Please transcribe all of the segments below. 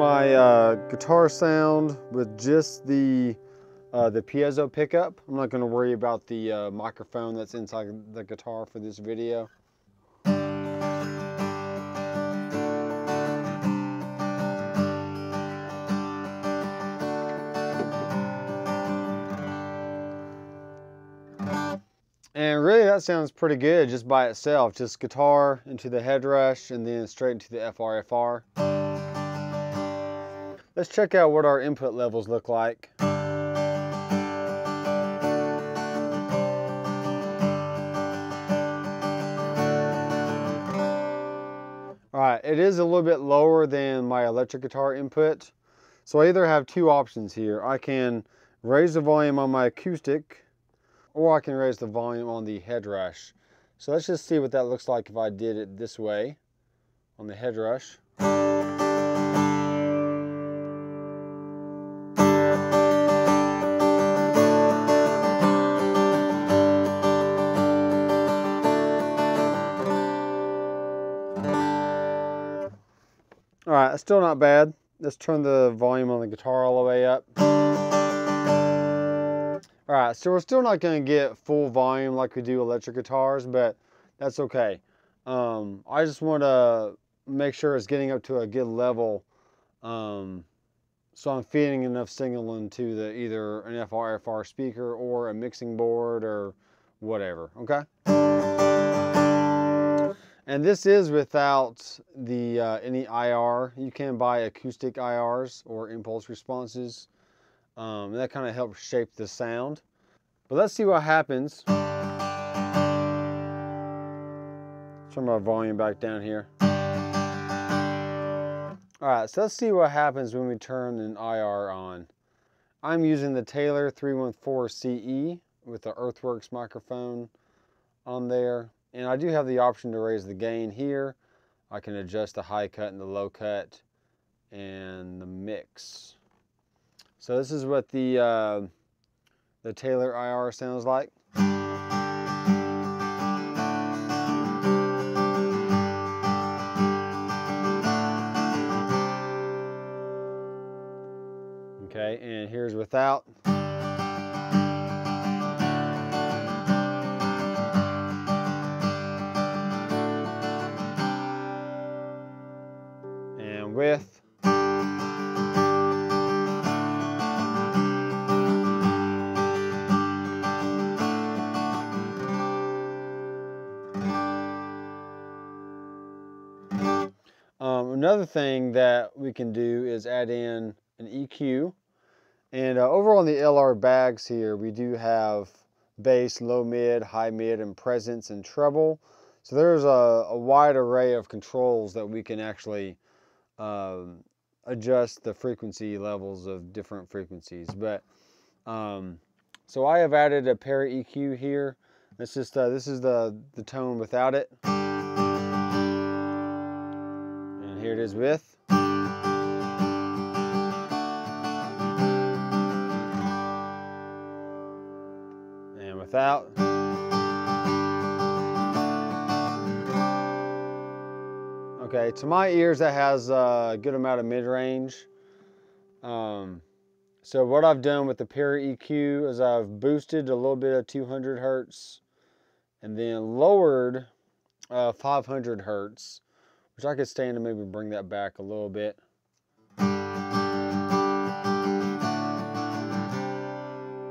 my guitar sound with just the piezo pickup. I'm not going to worry about the microphone that's inside the guitar for this video. And really that sounds pretty good just by itself. Just guitar into the Headrush and then straight into the FR. Let's check out what our input levels look like. Alright, it is a little bit lower than my electric guitar input. So I either have two options here. I can raise the volume on my acoustic, or I can raise the volume on the Headrush. So let's just see what that looks like if I did it this way on the Headrush. Alright, that's still not bad. Let's turn the volume on the guitar all the way up. Alright, so we're still not going to get full volume like we do electric guitars, but that's okay. I just want to make sure it's getting up to a good level, so I'm feeding enough signal into the either an FR speaker or a mixing board or whatever, okay? And this is without the any IR. You can buy acoustic IRs or impulse responses. That kind of helps shape the sound. But let's see what happens. Turn my volume back down here. Alright, so let's see what happens when we turn an IR on. I'm using the Taylor 314CE with the Earthworks microphone on there. And I do have the option to raise the gain here. I can adjust the high cut and the low cut and the mix. So this is what the Taylor IR sounds like. Okay, and here's without. And with. Another thing that we can do is add in an EQ. And over on the LR bags here, we do have bass, low mid, high mid, and presence and treble. So there's a wide array of controls that we can actually adjust the frequency levels of different frequencies. But so I have added a pair EQ here. It's just this is the tone without it. And here it is with. And without. Okay, to my ears that has a good amount of mid-range. So what I've done with the pair EQ is I've boosted a little bit of 200 Hertz and then lowered 500 Hertz, which I could stand to maybe bring that back a little bit.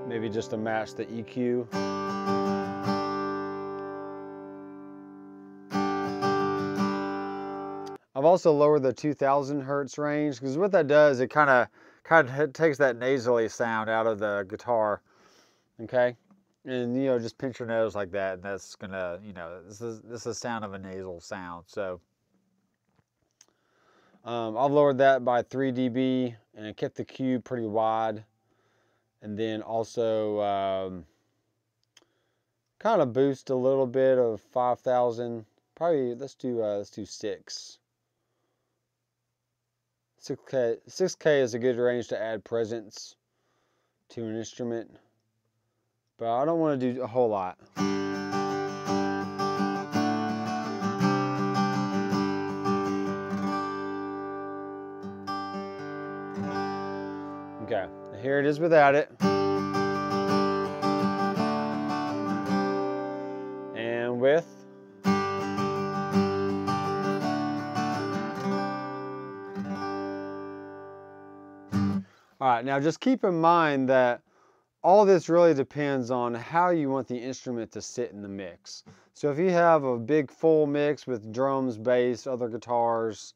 Maybe just to match the EQ. I've also lowered the 2000 Hertz range because what that does, it kind of takes that nasally sound out of the guitar. Okay, and you know, just pinch your nose like that, and that's gonna, you know, this is the sound of a nasal sound. So I've lowered that by 3 dB and kept the Q pretty wide, and then also kind of boost a little bit of 5000. Probably let's do 6. 6K is a good range to add presence to an instrument, but I don't want to do a whole lot. Okay, here it is without it. And with. All right, now just keep in mind that all this really depends on how you want the instrument to sit in the mix. So if you have a big full mix with drums, bass, other guitars,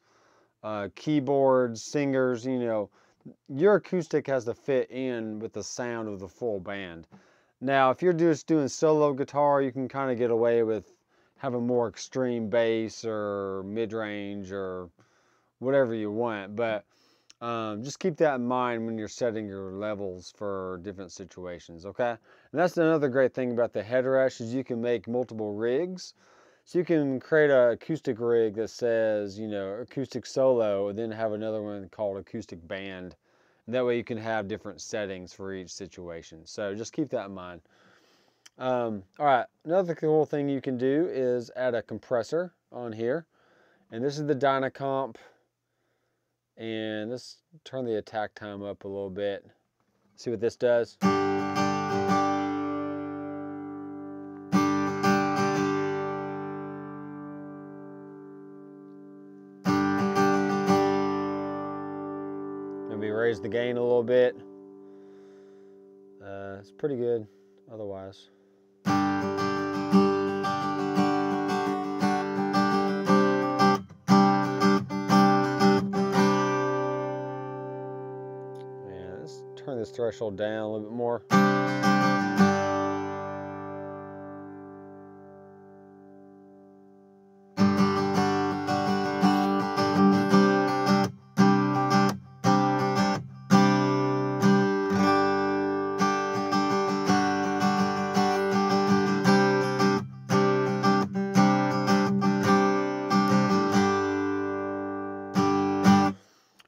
keyboards, singers, you know, your acoustic has to fit in with the sound of the full band. Now, if you're just doing solo guitar, you can kind of get away with having more extreme bass or mid-range or whatever you want, but just keep that in mind when you're setting your levels for different situations, okay? And that's another great thing about the Headrush is you can make multiple rigs. So you can create an acoustic rig that says, you know, acoustic solo, and then have another one called acoustic band. And that way you can have different settings for each situation. So just keep that in mind. All right, another cool thing you can do is add a compressor on here. And this is the Dynacomp. And let's turn the attack time up a little bit. See what this does. Maybe raise the gain a little bit. It's pretty good otherwise. Turn this threshold down a little bit more.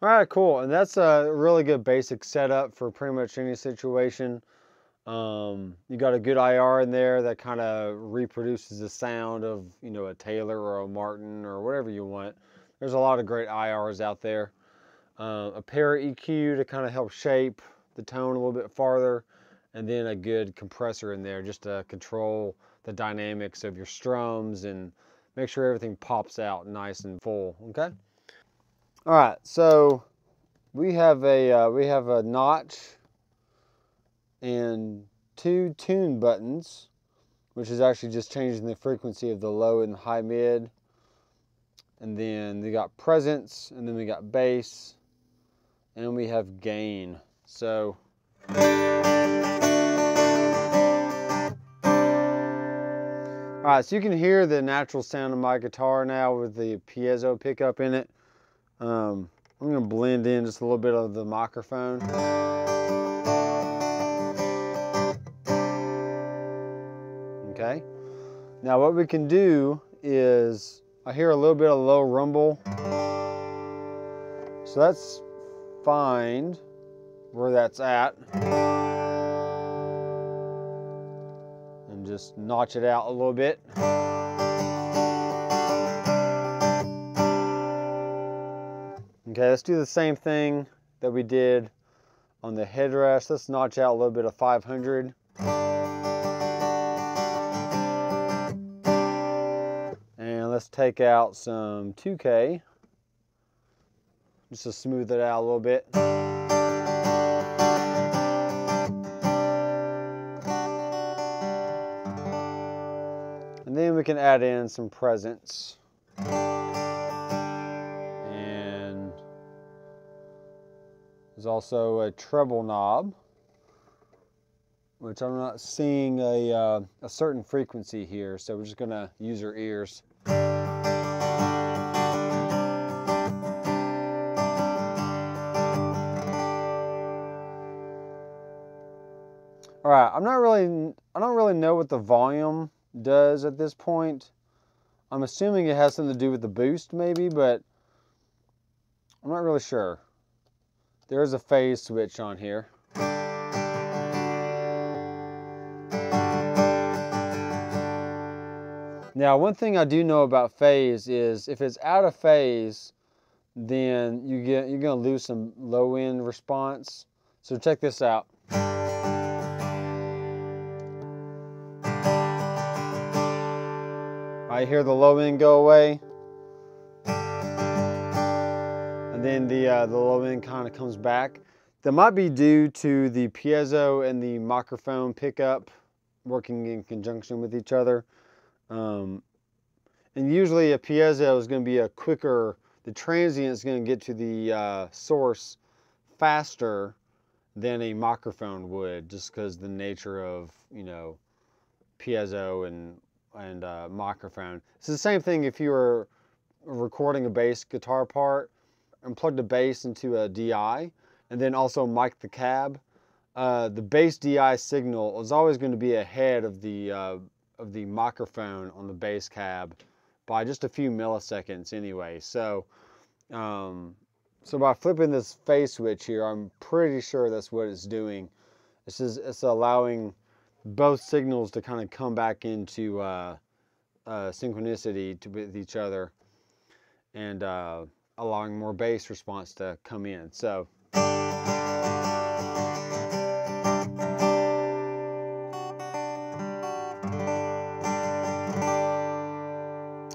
All right, cool. And that's a really good basic setup for pretty much any situation. You got a good IR in there that kind of reproduces the sound of, you know, a Taylor or a Martin or whatever you want. There's a lot of great IRs out there. A pair EQ to kind of help shape the tone a little bit farther, and then a good compressor in there just to control the dynamics of your strums and make sure everything pops out nice and full, okay? All right, so we have a notch and 2 tune buttons, which is actually just changing the frequency of the low and high mid. And then we got presence, and then we got bass, and we have gain. So all right, so you can hear the natural sound of my guitar now with the piezo pickup in it. I'm going to blend in just a little bit of the microphone. Okay. Now what we can do is, I hear a little bit of low rumble. So let's find where that's at. And just notch it out a little bit. Okay, let's do the same thing that we did on the Headrush. Let's notch out a little bit of 500. And let's take out some 2K, just to smooth it out a little bit. And then we can add in some presence. There's also a treble knob, which I'm not seeing a certain frequency here, so we're just going to use our ears. All right, I don't really know what the volume does at this point. I'm assuming it has something to do with the boost maybe, but I'm not really sure. There is a phase switch on here. Now, one thing I do know about phase is if it's out of phase, then you're gonna lose some low end response. So check this out. I hear the low end go away, and then the low end kind of comes back. That might be due to the piezo and the microphone pickup working in conjunction with each other. And usually a piezo is going to be a quicker, the transient is going to get to the source faster than a microphone would, just because the nature of, you know, piezo and microphone. It's the same thing if you were recording a bass guitar part and plugged the bass into a DI and then also mic the cab. The bass DI signal is always going to be ahead of the microphone on the bass cab by just a few milliseconds anyway. So so by flipping this phase switch here, I'm pretty sure that's what it's doing. It's allowing both signals to kind of come back into synchronicity with each other, and allowing more bass response to come in. So all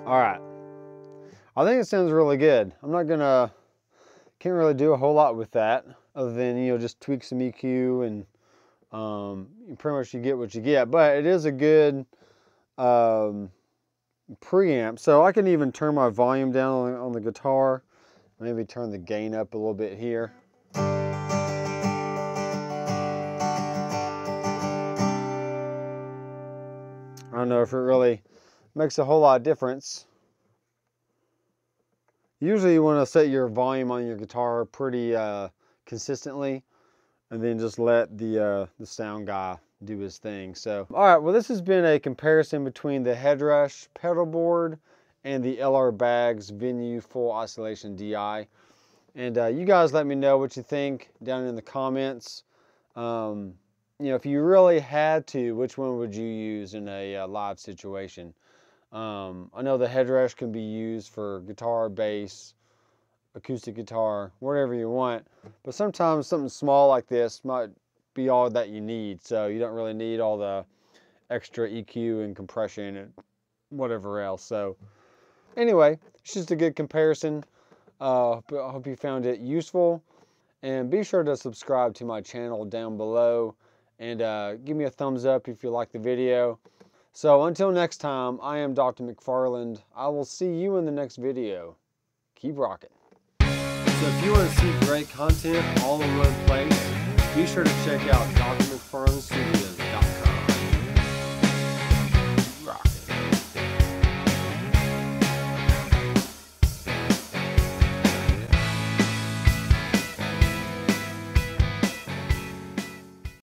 right, I think it sounds really good. Can't really do a whole lot with that other than, you know, just tweak some EQ, and pretty much you get what you get. But it is a good preamp. So I can even turn my volume down on the guitar, maybe turn the gain up a little bit here. I don't know if it really makes a whole lot of difference. Usually you want to set your volume on your guitar pretty consistently, and then just let the sound guy do his thing. So, all right, well, this has been a comparison between the Headrush pedal board and the LR Baggs Venue Full Oscillation DI. And you guys let me know what you think down in the comments. You know, if you really had to, which one would you use in a live situation? I know the Headrush can be used for guitar, bass, acoustic guitar, whatever you want, but sometimes something small like this might be all that you need, so you don't really need all the extra EQ and compression and whatever else. So anyway, it's just a good comparison. I hope you found it useful, and be sure to subscribe to my channel down below, and give me a thumbs up if you like the video. So until next time, I am Dr. McFarland. I will see you in the next video. Keep rocking. So if you want to see great content all in one place, be sure to check out drmcfarlandstudios.com.